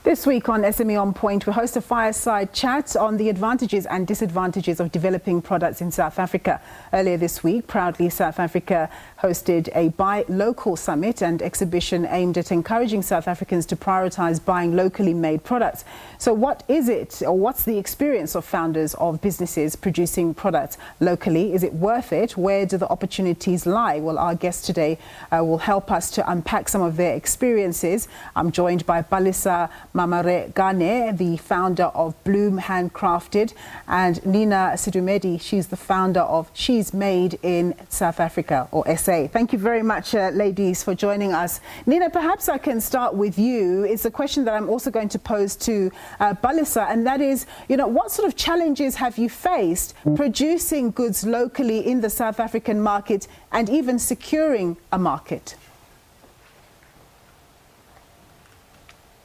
This week on SME OnPoint, we host a fireside chat on the advantages and disadvantages of developing products in South Africa. Earlier this week, proudly, South Africa hosted a Buy Local summit and exhibition aimed at encouraging South Africans to prioritise buying locally made products. So what is it, or what's the experience of founders of businesses producing products locally? Is it worth it? Where do the opportunities lie? Well, our guest today will help us to unpack some of their experiences. I'm joined by Palesa Mamare-gane, the founder of Bloom Handcrafted, and Nina Sedumedi. She's the founder of She's Made in South Africa, or SA. Thank you very much, ladies, for joining us. Nina, perhaps I can start with you. It's a question that I'm also going to pose to Palesa, and that is, what sort of challenges have you faced producing goods locally in the South African market and even securing a market?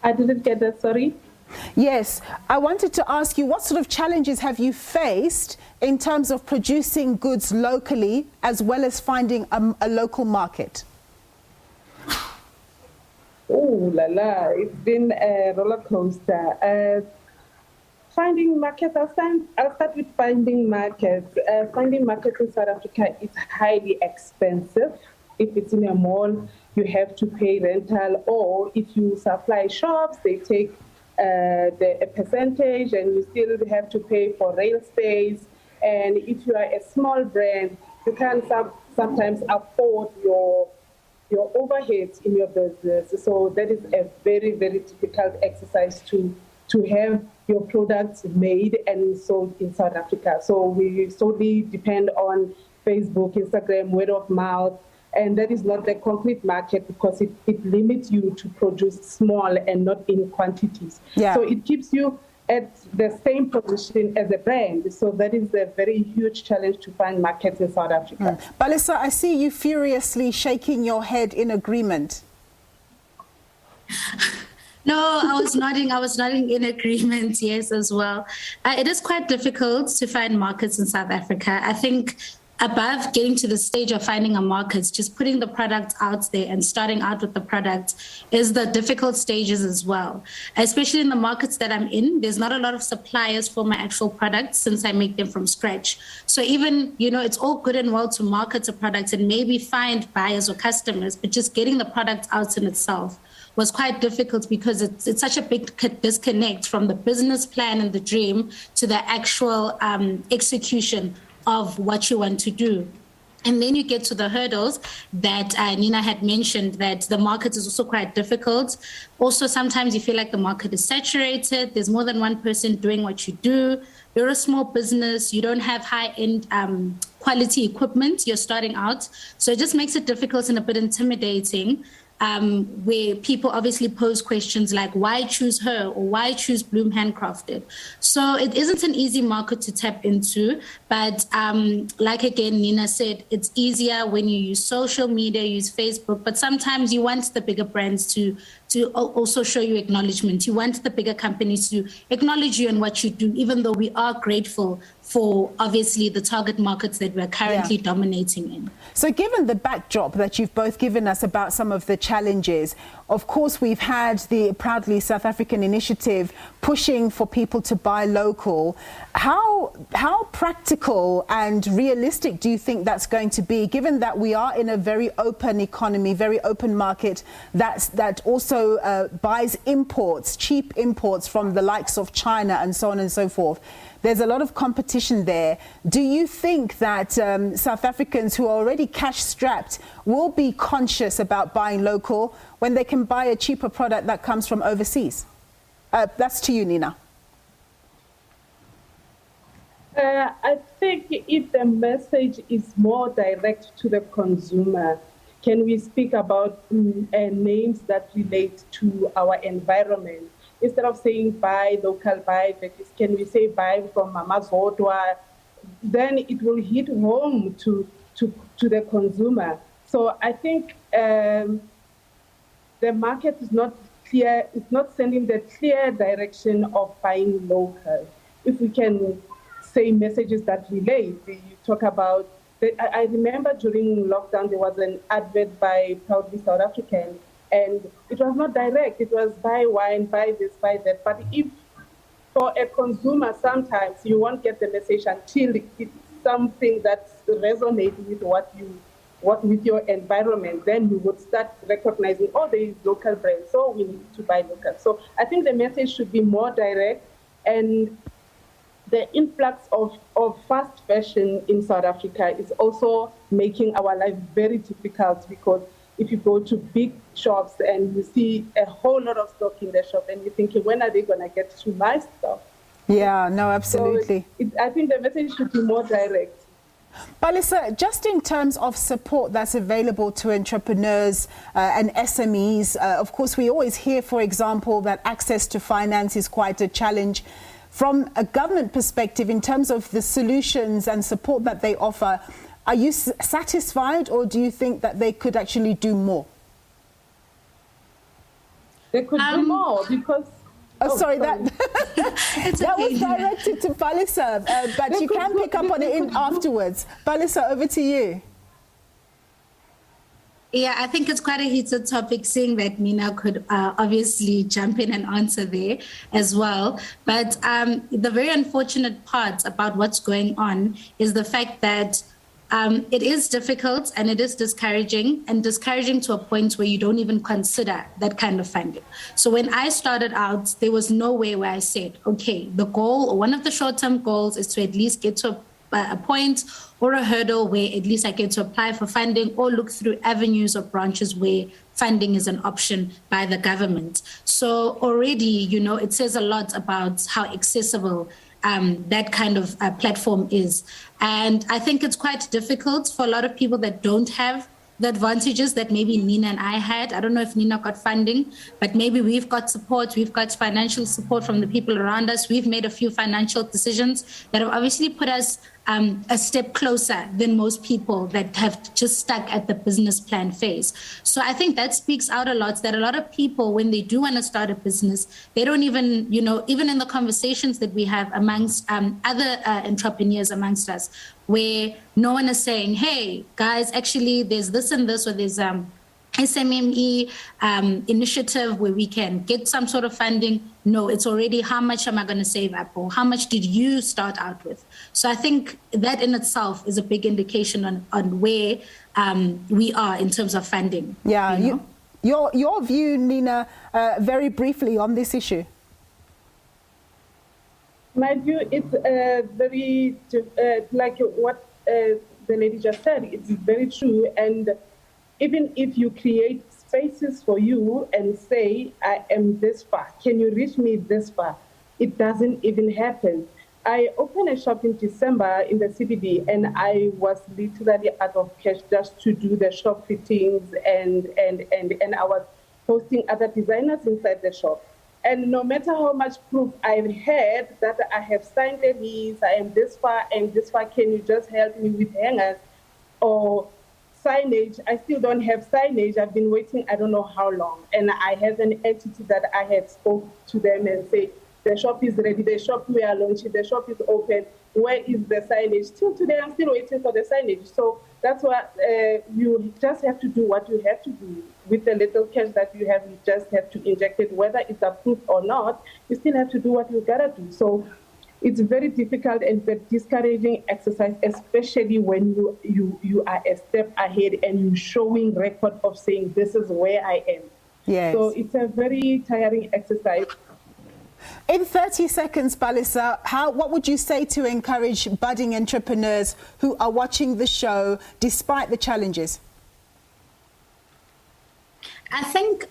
I didn't get that, sorry. Yes, I wanted to ask you, what sort of challenges have you faced in terms of producing goods locally as well as finding a local market? Oh, la la, it's been a roller coaster. Finding markets, I'll start with finding markets. Finding markets in South Africa is highly expensive. If it's in a mall, you have to pay rental, or if you supply shops, they take a percentage and you still have to pay for rail space. And if you are a small brand, you can sometimes afford your overheads in your business. So that is a very, very difficult exercise to have your products made and sold in South Africa. So we solely depend on Facebook, Instagram, word of mouth. And that is not the concrete market because it limits you to produce small and not in quantities. Yeah. So it keeps you at the same position as a brand. So that is a very huge challenge to find markets in South Africa. Palesa, I see you furiously shaking your head in agreement. No, I was nodding in agreement, yes, as well. It is quite difficult to find markets in South Africa. I think above getting to the stage of finding a market, just putting the product out there and starting out with the product is the difficult stages as well. Especially in the markets that I'm in, there's not a lot of suppliers for my actual products since I make them from scratch. So even, it's all good and well to market a product and maybe find buyers or customers, but just getting the product out in itself was quite difficult because it's such a big disconnect from the business plan and the dream to the actual execution of what you want to do. And then you get to the hurdles that Nina had mentioned, that the market is also quite difficult. Also, sometimes you feel like the market is saturated. There's more than one person doing what you do. You're a small business. You don't have high-end quality equipment. You're starting out. So it just makes it difficult and a bit intimidating. Where people obviously pose questions like, why choose her or why choose Bloom Handcrafted? So it isn't an easy market to tap into, but like again, Nina said, it's easier when you use social media, use Facebook, but sometimes you want the bigger brands to also show you acknowledgement. You want the bigger companies to acknowledge you and what you do, even though we are grateful for obviously the target markets that we're currently dominating in. So given the backdrop that you've both given us about some of the challenges, of course we've had the Proudly South African initiative pushing for people to buy local. How practical and realistic do you think that's going to be, given that we are in a very open economy, very open market that also buys imports, cheap imports from the likes of China and so on and so forth? There's a lot of competition there. Do you think that South Africans who are already cash-strapped will be conscious about buying local when they can buy a cheaper product that comes from overseas? That's to you, Nina. I think if the message is more direct to the consumer, can we speak about names that relate to our environment? Instead of saying buy local, buy veggies, can we say buy from Mama Zodwa? Then it will hit home to the consumer. So I think the market is not clear, it's not sending the clear direction of buying local. If we can say messages that relate, you talk about, I remember during lockdown there was an advert by Proudly South African, And it was not direct. It was buy wine, buy this, buy that. But if for a consumer, sometimes you won't get the message until it's something that resonates with your environment. Then you would start recognizing, oh, there is local brands, so we need to buy local. So I think the message should be more direct, and the influx of fast fashion in South Africa is also making our life very difficult, because if you go to big shops and you see a whole lot of stock in the shop and you're thinking, when are they going to get to my stuff? Yeah, no, absolutely. So I think the message should be more direct. Palesa, just in terms of support that's available to entrepreneurs and SMEs, of course, we always hear, for example, that access to finance is quite a challenge. From a government perspective, in terms of the solutions and support that they offer, are you satisfied, or do you think that they could actually do more? They could do more, because... Sorry. That was directed to Palesa, but you can pick up on it afterwards. Palesa, over to you. Yeah, I think it's quite a heated topic, seeing that Nina could obviously jump in and answer there as well. But the very unfortunate part about what's going on is the fact that it is difficult and it is discouraging to a point where you don't even consider that kind of funding. So when I started out, there was no way where I said, okay, the goal, or one of the short-term goals, is to at least get to a point or a hurdle where at least I get to apply for funding or look through avenues or branches where funding is an option by the government. So already, it says a lot about how accessible that kind of platform is. And I think it's quite difficult for a lot of people that don't have the advantages that maybe Nina and I had. I don't know if Nina got funding, but maybe we've got support. We've got financial support from the people around us. We've made a few financial decisions that have obviously put us a step closer than most people that have just stuck at the business plan phase. So I think that speaks out a lot, that a lot of people, when they do want to start a business, they don't even, even in the conversations that we have amongst other entrepreneurs amongst us, where no one is saying, hey, guys, actually, there's this and this, or there's SME initiative where we can get some sort of funding. No, it's already, how much am I going to save up, or how much did you start out with? So I think that in itself is a big indication on where we are in terms of funding. Yeah, your view, Nina, very briefly on this issue. My view, it's very, like what the lady just said, it's very true. And even if you create spaces for you and say, I am this far, can you reach me this far? It doesn't even happen. I opened a shop in December in the CBD, and I was literally out of cash just to do the shop fittings, and I was hosting other designers inside the shop. And no matter how much proof I've had that I have signed a lease, I am this far and this far, can you just help me with hangers or signage? I still don't have signage. I've been waiting, I don't know how long. And I have an entity that I had spoke to them and say, the shop is ready, the shop we are launching, the shop is open. Where is the signage? Till today, I'm still waiting for the signage. So that's what you just have to do what you have to do. With the little cash that you have, you just have to inject it, whether it's approved or not, you still have to do what you gotta do. So it's very difficult and very discouraging exercise, especially when you are a step ahead and you're showing record of saying, this is where I am. Yes. So it's a very tiring exercise. In 30 seconds, Palesa, what would you say to encourage budding entrepreneurs who are watching the show despite the challenges? I think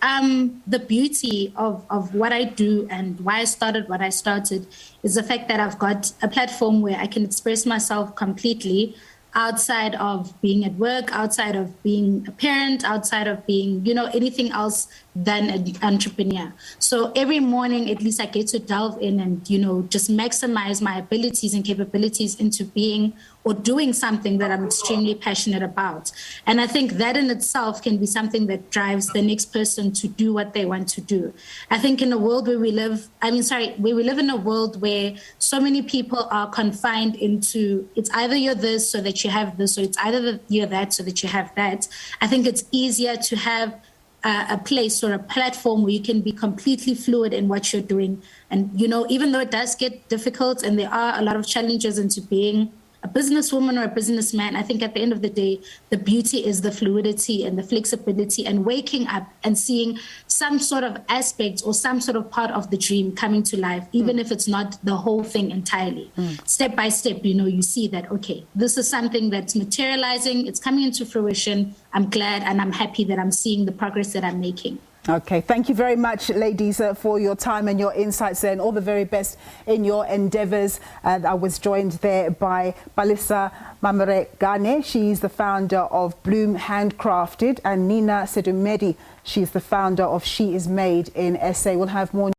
the beauty of what I do and why I started what I started is the fact that I've got a platform where I can express myself completely outside of being at work, outside of being a parent, outside of being, anything else than an entrepreneur. So every morning, at least I get to delve in and, just maximize my abilities and capabilities into being or doing something that I'm extremely passionate about. And I think that in itself can be something that drives the next person to do what they want to do. I think in a world where we live in a world where so many people are confined into, it's either you're this so that you have this, or it's either you're that so that you have that. I think it's easier to have a place or a platform where you can be completely fluid in what you're doing. And, you know, even though it does get difficult and there are a lot of challenges into being a businesswoman or a businessman, I think at the end of the day, the beauty is the fluidity and the flexibility and waking up and seeing some sort of aspect or some sort of part of the dream coming to life, even if it's not the whole thing entirely. Step by step, you know, you see that, okay, this is something that's materializing, it's coming into fruition. I'm glad and I'm happy that I'm seeing the progress that I'm making. Okay, thank you very much, ladies, for your time and your insights there, and all the very best in your endeavours. I was joined there by Palesa Mamare-gane. She's the founder of Bloom Handcrafted, and Nina Sedumedi. She's the founder of She Is Made in SA. We'll have more